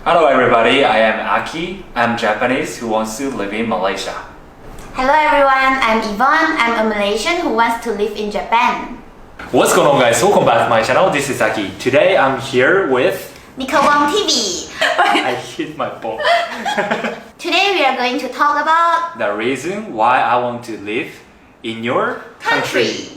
Hello everybody, I am Aki. I'm Japanese who wants to live in Malaysia. Hello everyone, I'm Yvonne. I'm a Malaysian who wants to live in Japan. What's going on guys? Welcome back to my channel. This is Aki. Today I'm here with... Nika Wong TV. I hit my phone. Today we are going to talk about The reason why I want to live in your country.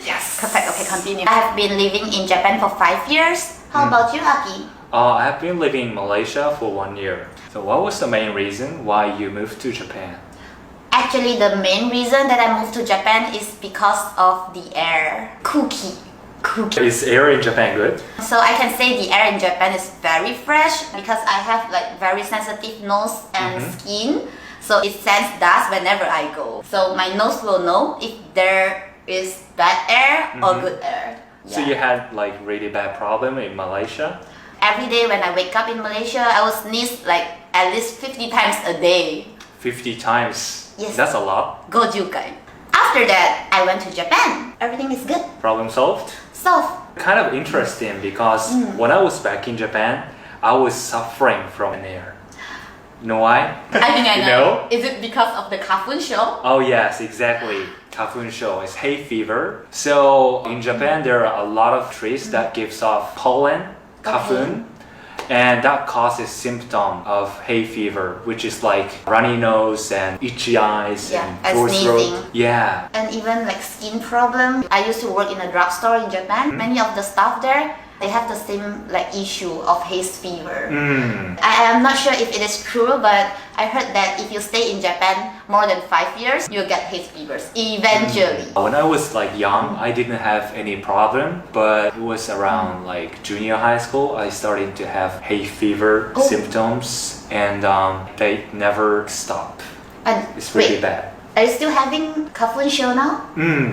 Yes. Perfect. Okay, continue. I have been living in Japan for 5 years. How about you, Aki? I have been living in Malaysia for 1 year. So what was the main reason why you moved to Japan? Actually, the main reason that I moved to Japan is because of the air. Cookie. Is air in Japan good? So I can say the air in Japan is very fresh because I have like very sensitive nose and skin. So it sends dust whenever I go. So my nose will know if there is bad air or good air. So you had like really bad problem in Malaysia? Every day when I wake up in Malaysia, I will sneeze like at least 50 times a day. 50 times? Yes. That's a lot. Go Jukai. After that, I went to Japan. Everything is good. Problem solved? Solved. Kind of interesting because when I was back in Japan, I was suffering from an air. You know why? I think I You know. Is it because of the Kafun show? Oh yes, exactly. Kafun show is hay fever. So in Japan, there are a lot of trees that gives off pollen, kafun, and that causes symptom of hay fever, which is like runny nose and itchy eyes and sore sneezing. throat. Yeah. And even like skin problem. I used to work in a drugstore in Japan. Many of the staff there, they have the same like issue of hay fever. I am not sure if it is true, but I heard that if you stay in Japan more than 5 years, you'll get hay fevers eventually. When I was like young, I didn't have any problem, but it was around like junior high school, I started to have hay fever symptoms, and they never stop. And It's really bad. Are you still having Kafun show now?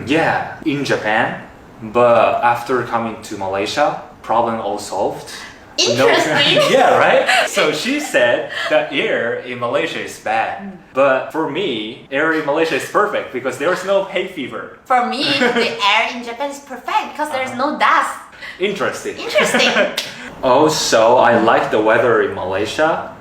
Yeah, in Japan, but after coming to Malaysia, problem all solved. Interesting. Yeah, right? So she said that air in Malaysia is bad. But for me, air in Malaysia is perfect because there's no hay fever. For me, the air in Japan is perfect because there is no dust. Interesting. Interesting. Also, I like the weather in Malaysia.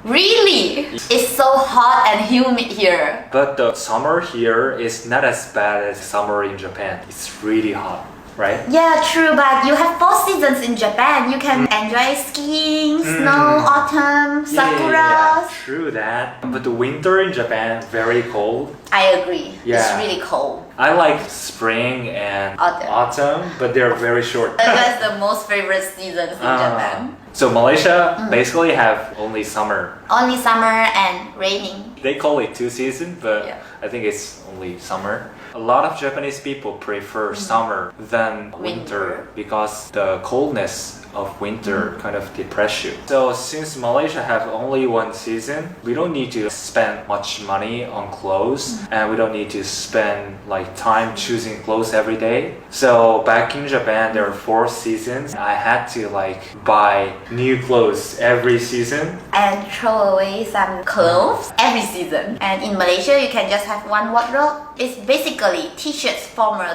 Really? It's so hot and humid here. But the summer here is not as bad as summer in Japan. It's really hot, right? Yeah, true, but you have 4 seasons in Japan. You can enjoy skiing, snow, autumn, sakuras. Yeah, true that. But the winter in Japan, very cold. I agree. Yeah. It's really cold. I like spring and Autumn. but they're very short. That's the most favorite seasons in Japan. So Malaysia basically have only summer. Only summer and raining. They call it 2 seasons, but Yeah. I think it's only summer. A lot of Japanese people prefer summer than winter because the coldness of winter kind of depress you. So since Malaysia have only 1 season, we don't need to spend much money on clothes and we don't need to spend like time choosing clothes every day. So back in Japan, there are 4 seasons. I had to like buy new clothes every season. And throw away some clothes every season. And in Malaysia, you can just have one wardrobe. It's basically t-shirts, formal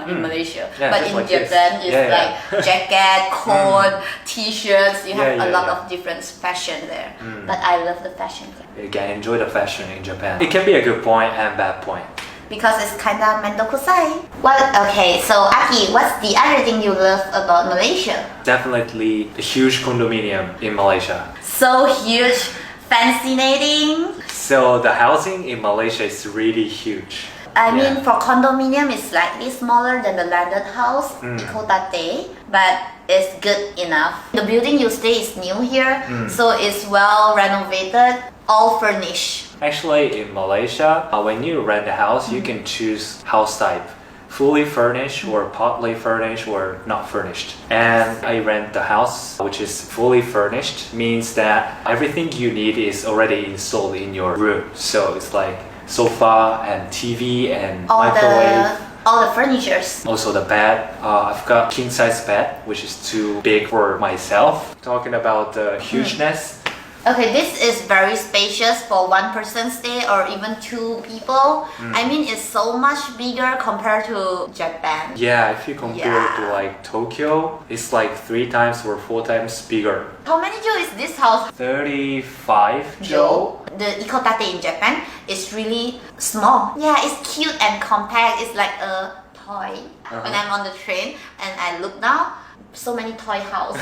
in Malaysia. Yeah, but just in like this. Japan, it's Yeah. like jacket, coat, t-shirts. You have Yeah, a lot yeah. of different fashion there. But I love the fashion there. You can enjoy the fashion in Japan. It can be a good point and bad point. Because it's kind of mendokusai. Well, okay, so Aki, what's the other thing you love about Malaysia? Definitely the huge condominium in Malaysia. So huge, fascinating. So the housing in Malaysia is really huge. I mean, for condominium, it's slightly smaller than the landed house, Ikotate, but it's good enough. The building you stay is new here, so it's well renovated, all furnished. Actually, in Malaysia, when you rent a house, you can choose house type. Fully furnished or partly furnished or not furnished. And I rent the house which is fully furnished, means that everything you need is already installed in your room. So it's like sofa and TV and microwave. All the furnitures. Also the bed, I've got king size bed which is too big for myself. Talking about the hugeness, Okay, this is very spacious for one person stay or even two people. I mean, it's so much bigger compared to Japan. Yeah, if you compare it to Yeah. like Tokyo, it's like 3 times or 4 times bigger. How many jo is this house? 35 jo. The ikotate in Japan is really small. Yeah, it's cute and compact. It's like a toy. When I'm on the train and I look now, so many toy house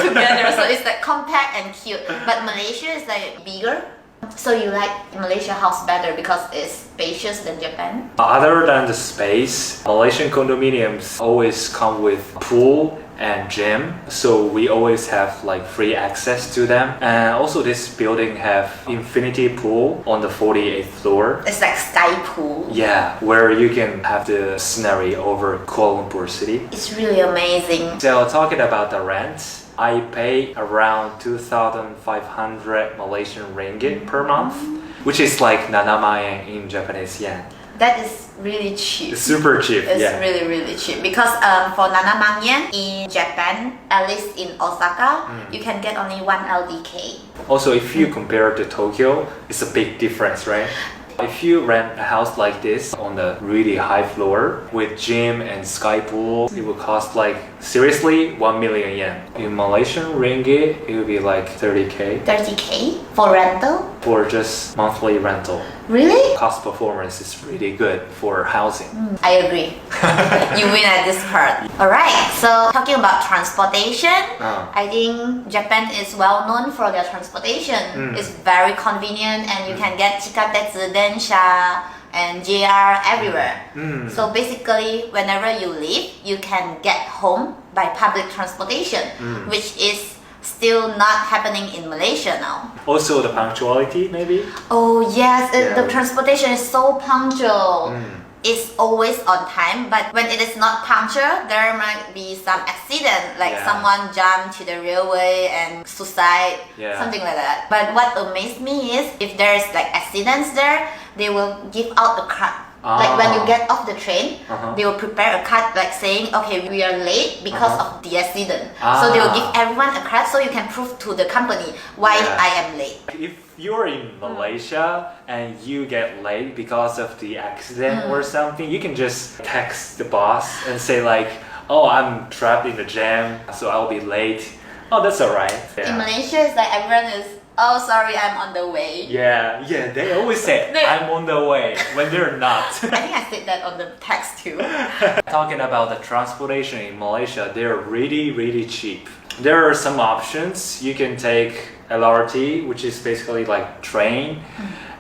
together. So it's like compact and cute. But Malaysia is like bigger. So you like Malaysia house better because it's spacious than Japan? Other than the space, Malaysian condominiums always come with pool and gym, so we always have like free access to them. And also this building have infinity pool on the 48th floor. It's like sky pool. Yeah, where you can have the scenery over Kuala Lumpur city. It's really amazing. So talking about the rent, I pay around 2,500 Malaysian ringgit per month, which is like 7만 yen in Japanese yen. That is really cheap. It's super cheap. It's yeah. really, really cheap because for nanamang yen in Japan, at least in Osaka, you can get only 1 LDK. Also, if you compare to Tokyo, it's a big difference, right? If you rent a house like this on the really high floor with gym and sky pool, it will cost like seriously 1 million yen. In Malaysian ringgit, it would be like 30k 30k for rental? for just monthly rental. Really? Cost performance is really good for housing. I agree. You win at this part. Alright, so talking about transportation, I think Japan is well known for their transportation. It's very convenient and you can get chikatetsu, densha, and JR everywhere. So basically, whenever you live, you can get home by public transportation, which is still not happening in Malaysia now. Also the punctuality maybe? Oh yes, Yeah. the transportation is so punctual. It's always on time, but when it is not punctual, there might be some accident, like Yeah. someone jumped to the railway and suicide, Yeah. something like that. But what amazed me is if there is like accidents there, they will give out a card. Like when you get off the train, they will prepare a card like saying, okay, we are late because of the accident. So they will give everyone a card so you can prove to the company why Yeah. I am late. If you're in Malaysia and you get late because of the accident or something, you can just text the boss and say like, oh, I'm trapped in the jam, so I'll be late. Oh, that's alright. In Yeah. Malaysia, it's like everyone is, oh sorry, I'm on the way. Yeah, they always say, I'm on the way, when they're not. I think I said that on the text too. Talking about the transportation in Malaysia, they're really, really cheap. There are some options. You can take LRT, which is basically like train,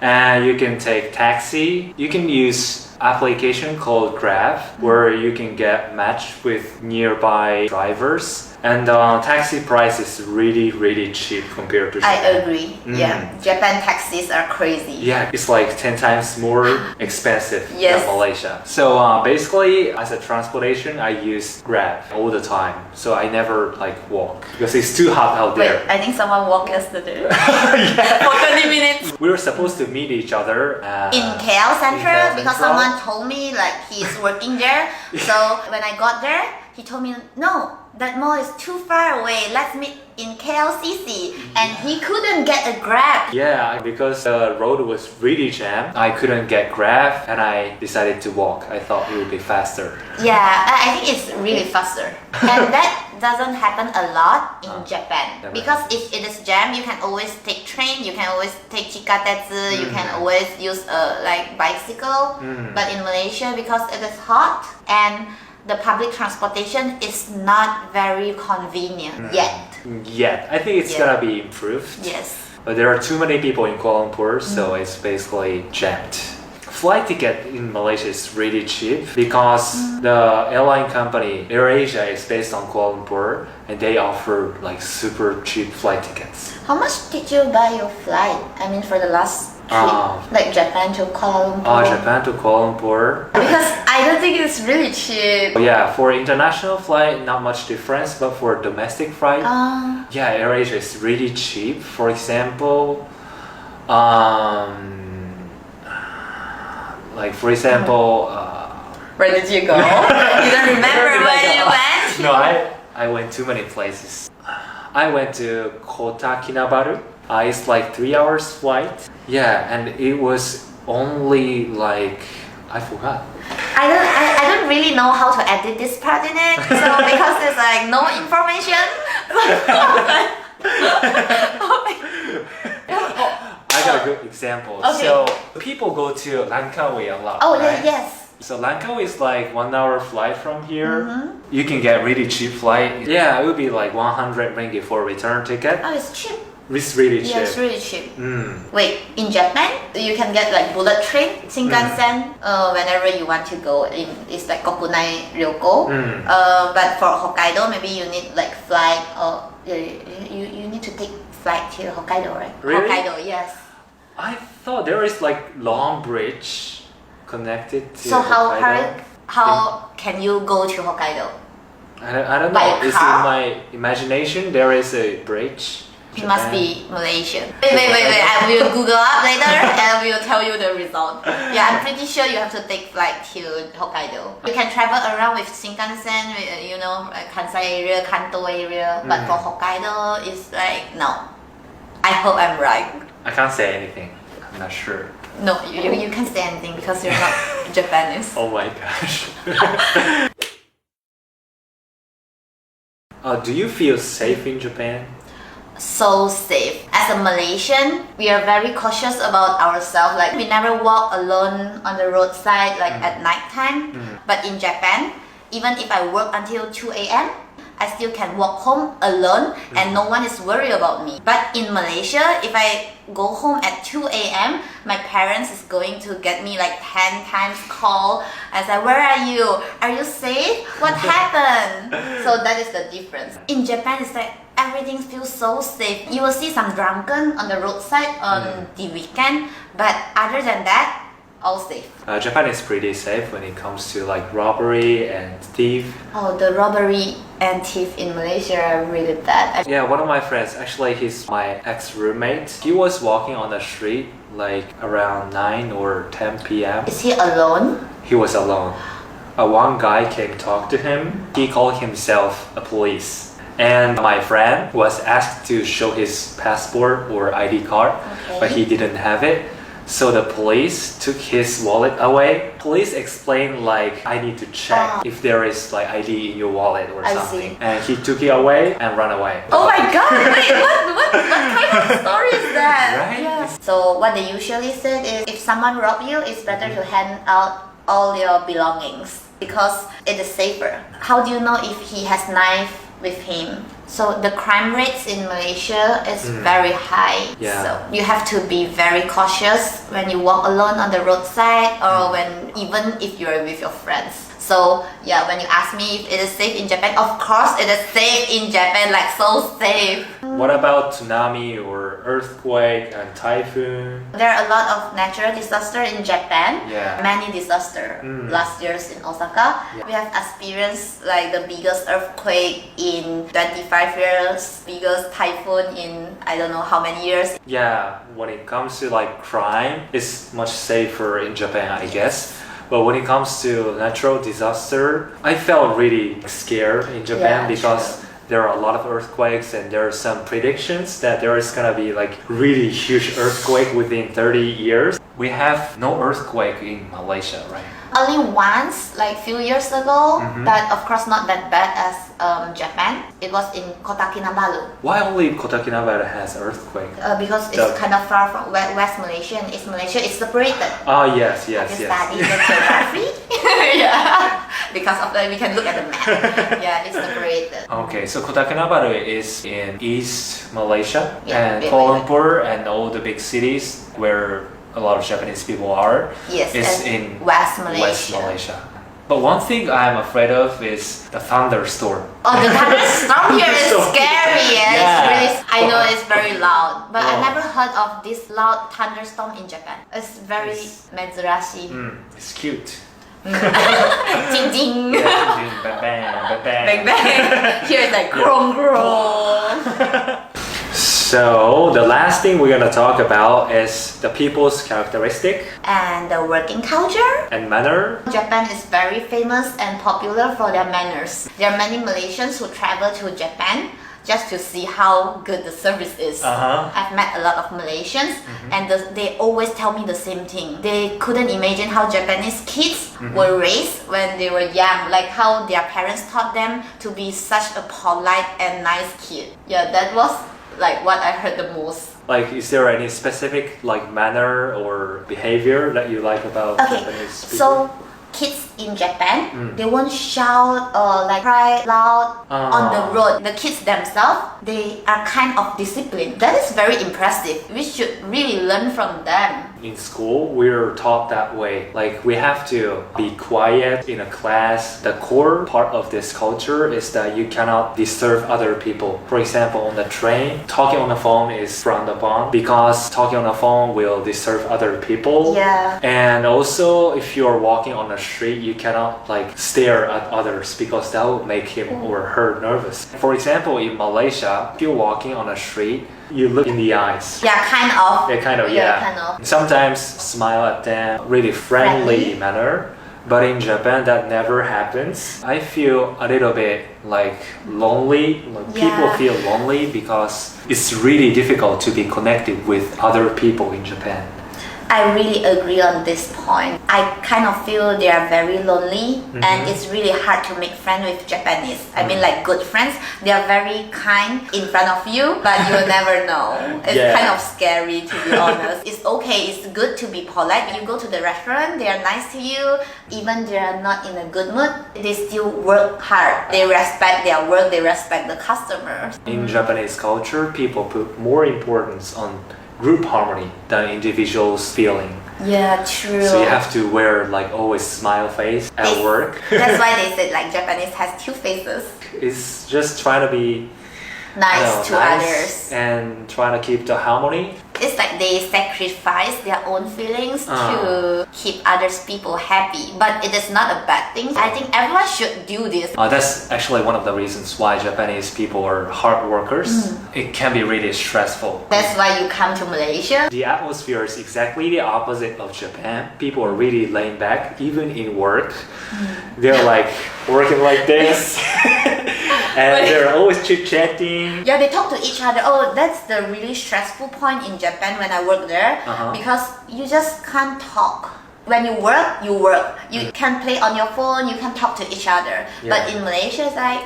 and you can take taxi. You can use application called Grab, where you can get matched with nearby drivers. And taxi price is really, really cheap compared to I Japan. agree. Yeah, Japan taxis are crazy. Yeah, it's like 10 times more expensive Yes. than Malaysia. So basically, as a transportation, I use Grab all the time. So I never like walk because it's too hot out Wait, there. I think someone walked yesterday for 20 minutes. We were supposed to meet each other In KL Central KL because Central. someone told me like he's working there. So when I got there, he told me, no, that mall is too far away. Let's meet in KLCC. And he couldn't get a Grab. Yeah, because the road was really jammed. I couldn't get Grab and I decided to walk. I thought it would be faster. Yeah, I think it's really faster. And that doesn't happen a lot in Japan. Never. Because if it is jam, you can always take train, you can always take chikatetsu, you can always use a like bicycle. But in Malaysia, because it is hot and the public transportation is not very convenient yet. Yet, I think it's Yeah. gonna be improved. Yes. But there are too many people in Kuala Lumpur, so it's basically jammed. Flight ticket in Malaysia is really cheap because the airline company AirAsia is based on Kuala Lumpur and they offer like super cheap flight tickets. How much did you buy your flight? I mean, for the last trip, like Japan to Kuala Lumpur. Japan to Kuala Lumpur. Because I don't think it's really cheap. Yeah, for international flight, not much difference, but for domestic flight, yeah, AirAsia is really cheap. For example, like for example, Where did you go? You don't remember where you went? no, I went too many places. I went to Kota Kinabalu. It's like 3 hours flight. Yeah, and it was only like, I forgot. I don't really know how to edit this part in it, so because there's like no information. I got a good example. Okay. So people go to Langkawi a lot. Oh right? yes. So Langkawi is like 1 hour flight from here. You can get really cheap flight. Yeah, it would be like 100 ringgit for a return ticket. Oh, it's cheap. It's really cheap. Yeah, it's really cheap. Wait, in Japan, you can get like bullet train, Shinkansen, whenever you want to go. It's like Kokunai Ryoko. But for Hokkaido, maybe you need like flight or you need to take flight to Hokkaido, right? Really? Hokkaido, yes. I thought there is like long bridge connected to So Hokkaido. how can you go to Hokkaido? I don't By know. It's in car? my imagination. There is a bridge. It must be Malaysian. Wait. I will Google up later and I will tell you the result. Yeah, I'm pretty sure you have to take flight to Hokkaido. You can travel around with Shinkansen, you know, Kansai area, Kanto area. But for Hokkaido, it's like, no. I hope I'm right. I can't say anything. I'm not sure. No, you can't say anything because you're not Japanese. Oh my gosh. Do you feel safe in Japan? So safe. As a Malaysian, we are very cautious about ourselves. Like we never walk alone on the roadside like at nighttime. But in Japan, even if I work until 2 a.m., I still can walk home alone and no one is worried about me. But in Malaysia, if I go home at 2 a.m., my parents is going to get me like 10 times call and say, where are you? Are you safe? What happened? So that is the difference. In Japan, it's like everything feels so safe. You will see some drunken on the roadside on the weekend, but other than that, all safe. Japan is pretty safe when it comes to like robbery and thief. Oh, the robbery and thief in Malaysia are really bad. Yeah, one of my friends, actually he's my ex-roommate. He was walking on the street like around 9 or 10 p.m. Is he alone? He was alone. One guy came talk to him. He called himself a police. And my friend was asked to show his passport or ID card, but he didn't have it. So the police took his wallet away. Police explained like, I need to check if there is like ID in your wallet or something. See. And he took it away and ran away. Oh my god, wait, what kind of story is that? Right? Yeah. So what they usually said is if someone rob you, it's better to hand out all your belongings because it is safer. How do you know if he has knife with him? So the crime rates in Malaysia is very high. Yeah. So you have to be very cautious when you walk alone on the roadside or when even if you're with your friends. So yeah, when you ask me if it is safe in Japan, of course it is safe in Japan, like so safe. What about tsunami or earthquake and typhoon? There are a lot of natural disaster in Japan. Yeah. Many disaster. Last year's in Osaka, we have experienced like the biggest earthquake in 25 years, biggest typhoon in I don't know how many years. Yeah, when it comes to like crime, it's much safer in Japan, I guess. But when it comes to natural disaster, I felt really scared in Japan because there are a lot of earthquakes and there are some predictions that there is gonna be like really huge earthquake within 30 years. We have no earthquake in Malaysia, right? Only once, like few years ago, but of course not that bad as Japan. It was in Kota Kinabalu. Why only Kota Kinabalu has earthquake? Because it's kind of far from West Malaysia and East Malaysia. It's separated. Oh yes. You study the geography? Yeah. Because of that, we can look at the map. Yeah, it's separated. Okay, so Kota Kinabalu is in East Malaysia and yeah, Kuala Lumpur and all the big cities where a lot of Japanese people are. Yes, is and in West Malaysia. West Malaysia. But one thing I'm afraid of is the thunderstorm. Oh, the thunderstorm here is scary. Yeah. It's really. I know it's very loud, but I never heard of this loud thunderstorm in Japan. It's very mezurashi. It's cute. Ding ding. Yeah, bang bang, bang Bang bang. bang. Here it's like grong grong. So the last thing we're gonna talk about is the people's characteristic And the working culture. and manner. Japan is very famous and popular for their manners. There are many Malaysians who travel to Japan just to see how good the service is. I've met a lot of Malaysians and they always tell me the same thing. They couldn't imagine how Japanese kids were raised when they were young, like how their parents taught them to be such a polite and nice kid. Yeah, that was like what I heard the most. Like, is there any specific like manner or behavior that you like about Japanese people? So kids in Japan, they won't shout or like cry loud on the road. The kids themselves, they are kind of disciplined. That is very impressive. We should really learn from them. In school, we're taught that way. Like, we have to be quiet in a class. The core part of this culture is that you cannot disturb other people. For example, on the train, talking on the phone is frowned upon because talking on the phone will disturb other people. Yeah. And also, if you're walking on the street, you cannot like stare at others because that will make him or her nervous. For example, in Malaysia, if you're walking on the street, you look in the eyes. Yeah, kind of. Yeah, kind of, Yeah, kind of. Sometimes smile at them, really friendly manner. But in Japan, that never happens. I feel a little bit like lonely. Like people feel lonely because it's really difficult to be connected with other people in Japan. I really agree on this point. I kind of feel they are very lonely and it's really hard to make friends with Japanese. I mean, like good friends, they are very kind in front of you, but you'll never know. It's kind of scary, to be honest. It's okay, it's good to be polite. When you go to the restaurant, they are nice to you. Even they are not in a good mood, they still work hard. They respect their work, they respect the customers. In Japanese culture, people put more importance on group harmony than individuals' feeling. Yeah, true. So you have to wear like always smile face at work. That's why they said like Japanese has two faces. It's just trying to be nice to others and trying to keep the harmony. It's like they sacrifice their own feelings to keep others people happy, but it is not a bad thing. I think everyone should do this. That's actually one of the reasons why Japanese people are hard workers. It can be really stressful. That's why you come to Malaysia. The atmosphere is exactly the opposite of Japan. People are really laid back, even in work. They're like working like this. And they're always chit-chatting. Yeah, they talk to each other. Oh, that's the really stressful point in Japan when I work there. Because you just can't talk. When you work, you work. You can play on your phone, you can talk to each other. But in Malaysia, it's like,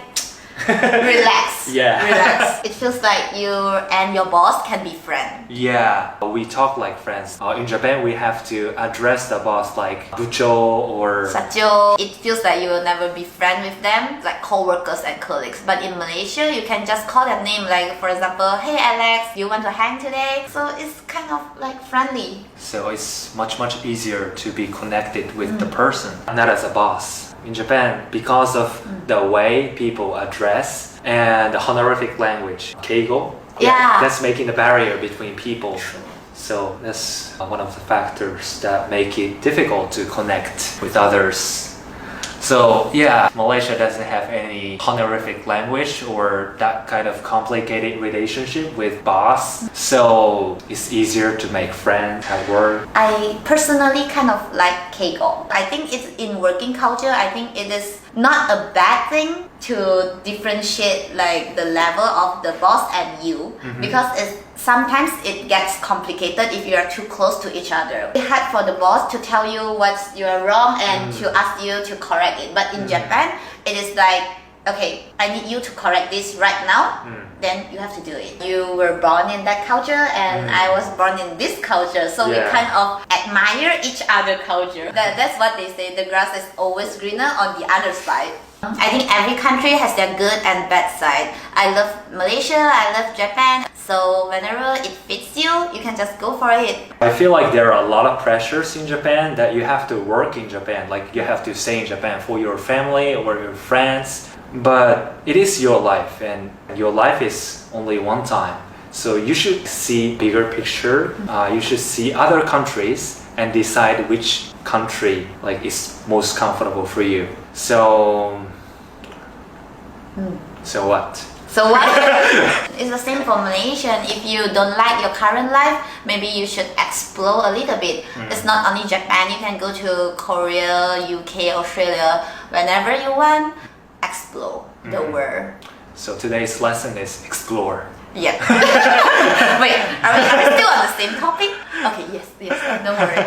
relax. Relax. It feels like you and your boss can be friends. Yeah, we talk like friends. In Japan, we have to address the boss like bucho or Sacho. It feels like you will never be friends with them, like co-workers and colleagues. But in Malaysia, you can just call their name, like for example, hey Alex, you want to hang today? So it's kind of like friendly. So it's much easier to be connected with the person, not as a boss. In Japan, because of the way people address and the honorific language, keigo, that's making a barrier between people. So that's one of the factors that make it difficult to connect with others. So yeah, Malaysia doesn't have any honorific language or that kind of complicated relationship with boss. So it's easier to make friends at work. I personally kind of like keigo. I think it's in working culture. I think it is not a bad thing to differentiate like the level of the boss and you because sometimes it gets complicated if you are too close to each other. It's hard for the boss to tell you what's you're wrong and to ask you to correct it. But in Japan, it is like, okay, I need you to correct this right now, then you have to do it. You were born in that culture and I was born in this culture, so we kind of admire each other culture. That's what they say, the grass is always greener on the other side. I think every country has their good and bad side. I love Malaysia, I love Japan, so whenever it fits you, you can just go for it. I feel like there are a lot of pressures in Japan that you have to work in Japan, like you have to stay in Japan for your family or your friends. But it is your life and your life is only one time. So you should see bigger picture. You should see other countries and decide which country like is most comfortable for you. So what? So what? It's the same for Malaysian. If you don't like your current life, maybe you should explore a little bit. It's not only Japan. You can go to Korea, UK, Australia, whenever you want. Explore the world. So today's lesson is explore. Yeah. Wait, are we still on the same topic? Okay, yes, don't worry.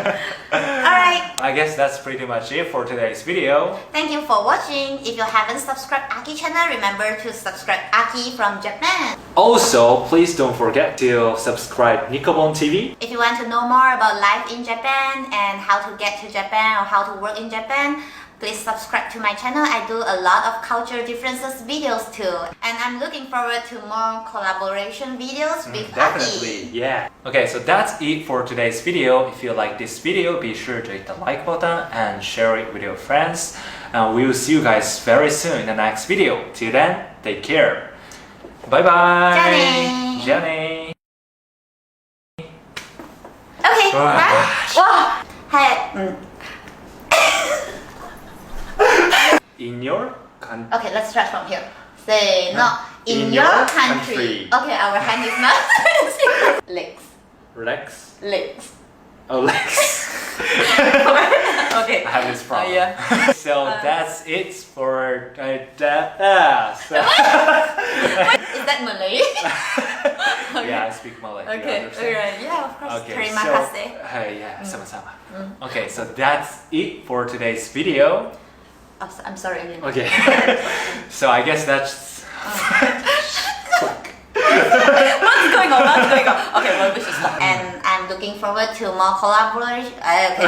Alright. I guess that's pretty much it for today's video. Thank you for watching. If you haven't subscribed Aki channel, remember to subscribe Aki from Japan. Also, please don't forget to subscribe Nikobon TV. If you want to know more about life in Japan and how to get to Japan or how to work in Japan, please subscribe to my channel. I do a lot of culture differences videos too. And I'm looking forward to more collaboration videos with Definitely, Aki. yeah. Okay, so that's it for today's video. If you like this video, be sure to hit the like button and share it with your friends. And we will see you guys very soon in the next video. Till then, take care. Bye bye. Jenny. Jenny. Okay, bye. Wow. Hey. In your country. Okay, let's start from here. Say no. In your country. Okay, our hand is not. Legs. Legs. Legs. Oh, legs. Okay. I have this problem. Yeah. So that's it for that. Is that Malay? Okay. Yeah, I speak Malay. You Okay, understand? alright. Yeah, of course. Okay, Terima so, kasih. yeah, sama-sama. Okay, so that's it for today's video. Oh, I'm sorry again. Okay, so I guess that's. What's going on? What's going on? Okay, well, we should stop. And I'm looking forward to more collaboration. Okay.